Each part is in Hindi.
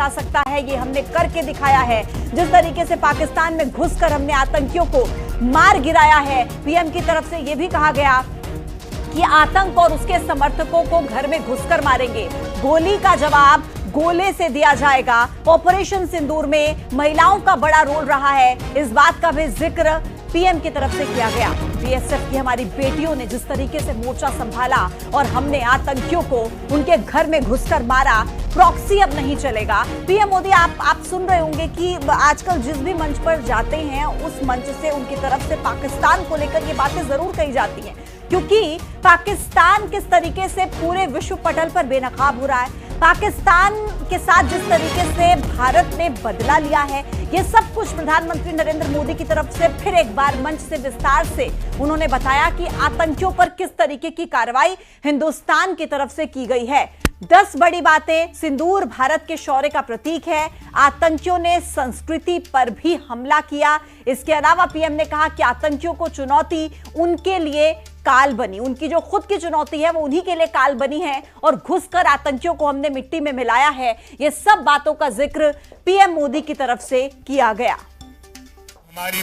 जा सकता है, ये हमने करके दिखाया है। जिस तरीके से पाकिस्तान में घुसकर हमने आतंकियों को मार गिराया है, पीएम की तरफ से यह भी कहा गया कि आतंक और उसके समर्थकों को घर में घुसकर मारेंगे, गोली का जवाब गोले से दिया जाएगा। ऑपरेशन सिंदूर में महिलाओं का बड़ा रोल रहा है, इस बात का भी जिक्र पीएम की तरफ से किया गया। बीएसएफ की हमारी बेटियों ने जिस तरीके से मोर्चा संभाला और हमने आतंकियों को उनके घर में घुसकर मारा, प्रॉक्सी अब नहीं चलेगा। पीएम मोदी, आप सुन रहे होंगे कि आजकल जिस भी मंच पर जाते हैं उस मंच से उनकी तरफ से पाकिस्तान को लेकर ये बातें जरूर कही जाती हैं, क्योंकि पाकिस्तान किस तरीके से पूरे विश्व पटल पर बेनकाब हो रहा है, पाकिस्तान के साथ जिस तरीके से भारत ने बदला लिया है, ये सब कुछ प्रधानमंत्री नरेंद्र मोदी की तरफ से फिर एक बार मंच से विस्तार से उन्होंने बताया कि आतंकियों पर किस तरीके की कार्रवाई हिंदुस्तान की तरफ से की गई है। 10 बड़ी बातें। सिंदूर भारत के शौर्य का प्रतीक है, आतंकियों ने संस्कृति पर भी हमला किया। इसके अलावा पीएम ने कहा कि आतंकियों को चुनौती उनके लिए काल बनी, उनकी जो खुद की चुनौती है वो उन्हीं के लिए काल बनी है और घुसकर आतंकियों को हमने मिट्टी में मिलाया है। ये सब बातों का जिक्र पीएम मोदी की तरफ से किया गया। हमारी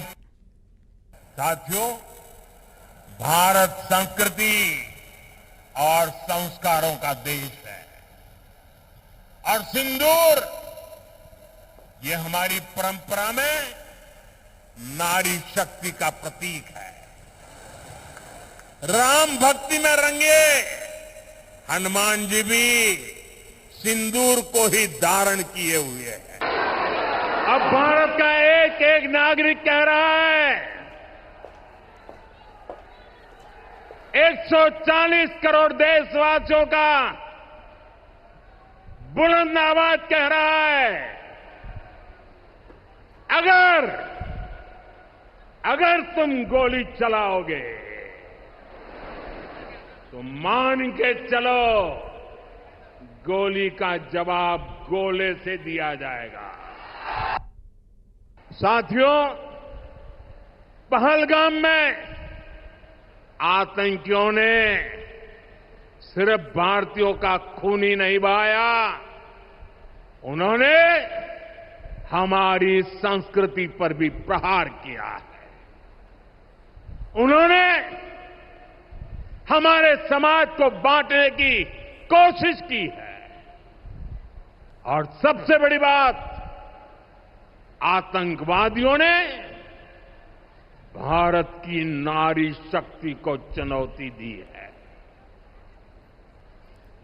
साथियों, भारत संस्कृति और संस्कारों का देश है और सिंदूर ये हमारी परंपरा में नारी शक्ति का प्रतीक है। राम भक्ति में रंगे हनुमान जी भी सिंदूर को ही धारण किए हुए हैं। अब भारत का एक एक नागरिक कह रहा है, 140 करोड़ देशवासियों का बुलंद आवाज कह रहा है, अगर तुम गोली चलाओगे तो मान के चलो, गोली का जवाब गोले से दिया जाएगा। साथियों, पहलगाम में आतंकियों ने सिर्फ भारतीयों का खून ही नहीं बहाया, उन्होंने हमारी संस्कृति पर भी प्रहार किया है। उन्होंने हमारे समाज को बांटने की कोशिश की है और सबसे बड़ी बात, आतंकवादियों ने भारत की नारी शक्ति को चुनौती दी है।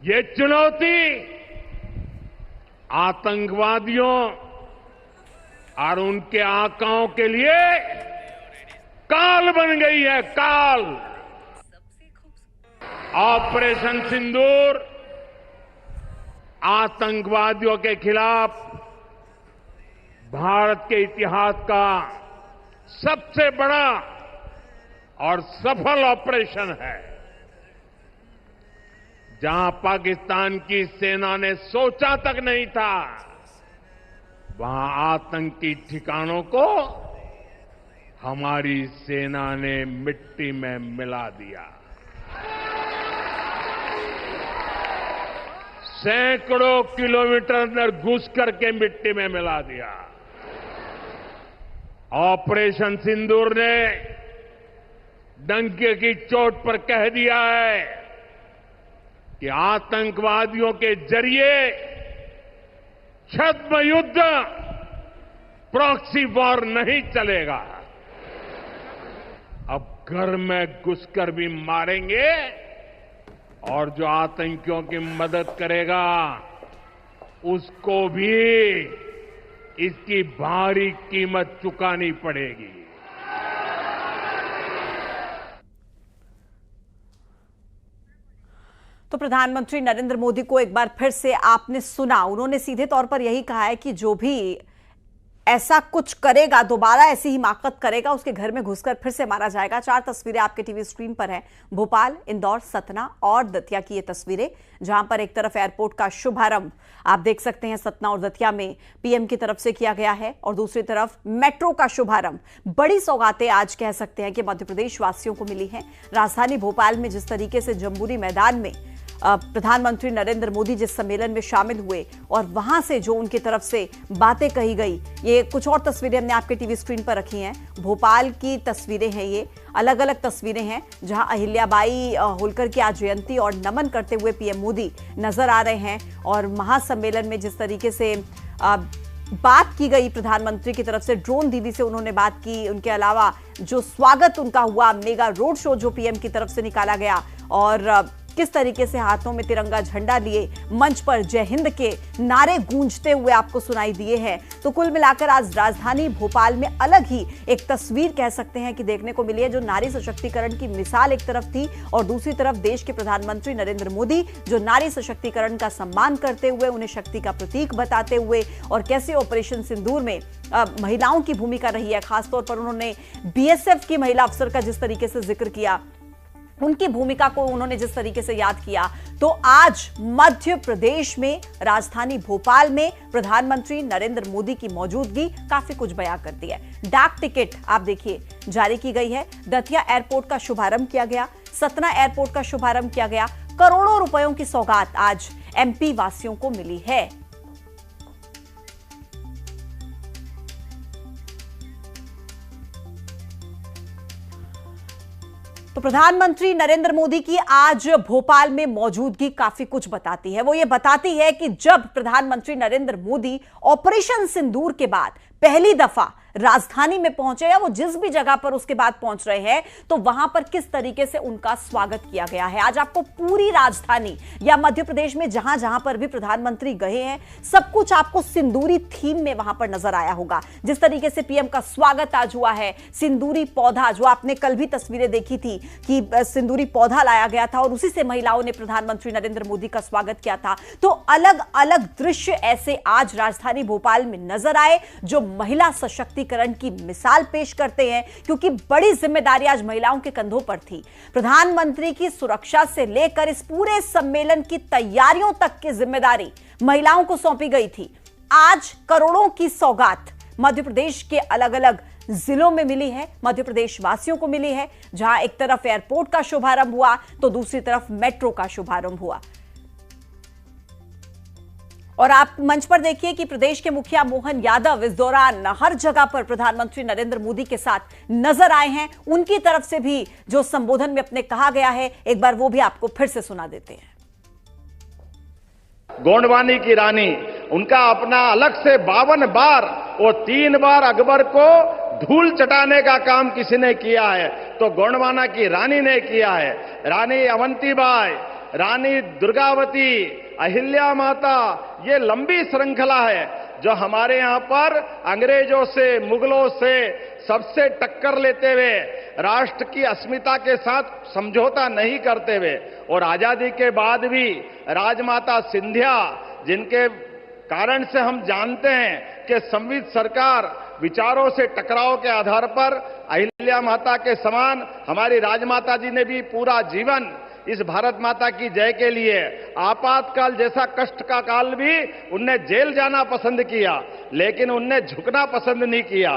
ये चुनौती आतंकवादियों और उनके आकाओं के लिए काल बन गई है, काल। ऑपरेशन सिंदूर आतंकवादियों के खिलाफ भारत के इतिहास का सबसे बड़ा और सफल ऑपरेशन है, जहां पाकिस्तान की सेना ने सोचा तक नहीं था, वहां आतंकी ठिकानों को हमारी सेना ने मिट्टी में मिला दिया। सैकड़ों किलोमीटर अंदर घुस करके मिट्टी में मिला दिया। ऑपरेशन सिंदूर ने डंके की चोट पर कह दिया है कि आतंकवादियों के जरिए छद्म युद्ध, प्रॉक्सी वॉर नहीं चलेगा। अब घर में घुसकर भी मारेंगे और जो आतंकियों की मदद करेगा उसको भी इसकी भारी कीमत चुकानी पड़ेगी। तो प्रधानमंत्री नरेंद्र मोदी को एक बार फिर से आपने सुना, उन्होंने सीधे तौर पर यही कहा है कि जो भी ऐसा कुछ करेगा, दोबारा ऐसी हिमाकत करेगा, उसके घर में घुसकर फिर से मारा जाएगा। 4 तस्वीरें आपके टीवी स्क्रीन पर हैं, भोपाल, इंदौर, सतना और दतिया की ये तस्वीरें, जहां पर एक तरफ एयरपोर्ट का शुभारंभ आप देख सकते हैं सतना और दतिया में पीएम की तरफ से किया गया है और दूसरी तरफ मेट्रो का शुभारंभ। बड़ी सौगातें आज कह सकते हैं कि मध्य प्रदेश वासियों को मिली हैं। राजधानी भोपाल में जिस तरीके से जम्बूरी मैदान में प्रधानमंत्री नरेंद्र मोदी जिस सम्मेलन में शामिल हुए और वहां से जो उनकी तरफ से बातें कही गई, ये कुछ और तस्वीरें हमने आपके टीवी स्क्रीन पर रखी हैं। भोपाल की तस्वीरें हैं, ये अलग अलग तस्वीरें हैं जहां अहिल्याबाई होलकर की आज जयंती और नमन करते हुए पीएम मोदी नजर आ रहे हैं। और महासम्मेलन में जिस तरीके से बात की गई प्रधानमंत्री की तरफ से, ड्रोन दीदी से उन्होंने बात की, उनके अलावा जो स्वागत उनका हुआ, मेगा रोड शो जो पीएम की तरफ से निकाला गया और किस तरीके से हाथों में तिरंगा झंडा लिए मंच पर जय हिंद के नारे गूंजते हुए आपको सुनाई दिए हैं। तो कुल मिलाकर आज राजधानी भोपाल में अलग ही एक तस्वीर कह सकते हैं कि देखने को मिली है, जो नारी सशक्तिकरण की मिसाल एक तरफ थी और दूसरी तरफ देश के प्रधानमंत्री नरेंद्र मोदी जो नारी सशक्तिकरण का सम्मान करते हुए, उन्हें शक्ति का प्रतीक बताते हुए और कैसे ऑपरेशन सिंदूर में महिलाओं की भूमिका रही है। खासतौर पर उन्होंने बीएसएफ की महिला अफसर का जिस तरीके से जिक्र किया, उनकी भूमिका को उन्होंने जिस तरीके से याद किया, तो आज मध्य प्रदेश में राजधानी भोपाल में प्रधानमंत्री नरेंद्र मोदी की मौजूदगी काफी कुछ बयां करती है। डाक टिकट आप देखिए जारी की गई है, दतिया एयरपोर्ट का शुभारंभ किया गया, सतना एयरपोर्ट का शुभारंभ किया गया। करोड़ों रुपयों की सौगात आज एमपी वासियों को मिली है। तो प्रधानमंत्री नरेंद्र मोदी की आज भोपाल में मौजूदगी काफी कुछ बताती है। वो ये बताती है कि जब प्रधानमंत्री नरेंद्र मोदी ऑपरेशन सिंदूर के बाद पहली दफा राजधानी में पहुंचे या वो जिस भी जगह पर उसके बाद पहुंच रहे हैं, तो वहां पर किस तरीके से उनका स्वागत किया गया है। आज आपको पूरी राजधानी या मध्य प्रदेश में जहां जहां पर भी प्रधानमंत्री गए हैं, सब कुछ आपको सिंदूरी थीम में वहां पर नजर आया होगा। जिस तरीके से पीएम का स्वागत आज हुआ है, सिंदूरी पौधा जो आपने कल भी तस्वीरें देखी थी कि सिंदूरी पौधा लाया गया था और उसी से महिलाओं ने प्रधानमंत्री नरेंद्र मोदी का स्वागत किया था। तो अलग अलग दृश्य ऐसे आज राजधानी भोपाल में नजर आए जो महिला सशक्तिकरण की मिसाल पेश करते हैं, क्योंकि बड़ी जिम्मेदारी आज महिलाओं के कंधों पर थी। प्रधानमंत्री की सुरक्षा से लेकर इस पूरे सम्मेलन की तैयारियों तक की जिम्मेदारी महिलाओं को सौंपी गई थी। आज करोड़ों की सौगात मध्य प्रदेश के अलग अलग जिलों में मिली है, मध्य प्रदेश वासियों को मिली है, जहां एक तरफ एयरपोर्ट का शुभारंभ हुआ तो दूसरी तरफ मेट्रो का शुभारंभ हुआ। और आप मंच पर देखिए कि प्रदेश के मुखिया मोहन यादव इस दौरान हर जगह पर प्रधानमंत्री नरेंद्र मोदी के साथ नजर आए हैं। उनकी तरफ से भी जो संबोधन में अपने कहा गया है, एक बार वो भी आपको फिर से सुना देते हैं। गोंडवानी की रानी, उनका अपना अलग से 52 बार और 3 बार अकबर को धूल चटाने का काम किसी ने किया है तो गोंडवाना की रानी ने किया है। रानी अवंतीबाई, रानी दुर्गावती, अहिल्या माता, ये लंबी श्रृंखला है जो हमारे यहां पर अंग्रेजों से, मुगलों से सबसे टक्कर लेते हुए, राष्ट्र की अस्मिता के साथ समझौता नहीं करते हुए और आजादी के बाद भी राजमाता सिंधिया, जिनके कारण से हम जानते हैं कि संविध सरकार विचारों से टकराव के आधार पर अहिल्या माता के समान हमारी राजमाता जी ने भी पूरा जीवन इस भारत माता की जय के लिए, आपातकाल जैसा कष्ट का काल भी उनने जेल जाना पसंद किया, लेकिन उनने झुकना पसंद नहीं किया।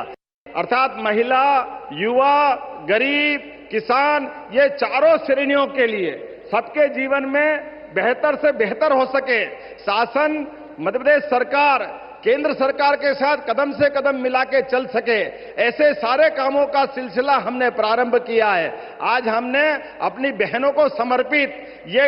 अर्थात महिला, युवा, गरीब, किसान, ये चारों श्रेणियों के लिए सबके जीवन में बेहतर से बेहतर हो सके, शासन मध्य प्रदेश सरकार केंद्र सरकार के साथ कदम से कदम मिला के चल सके, ऐसे सारे कामों का सिलसिला हमने प्रारंभ किया है। आज हमने अपनी बहनों को समर्पित ये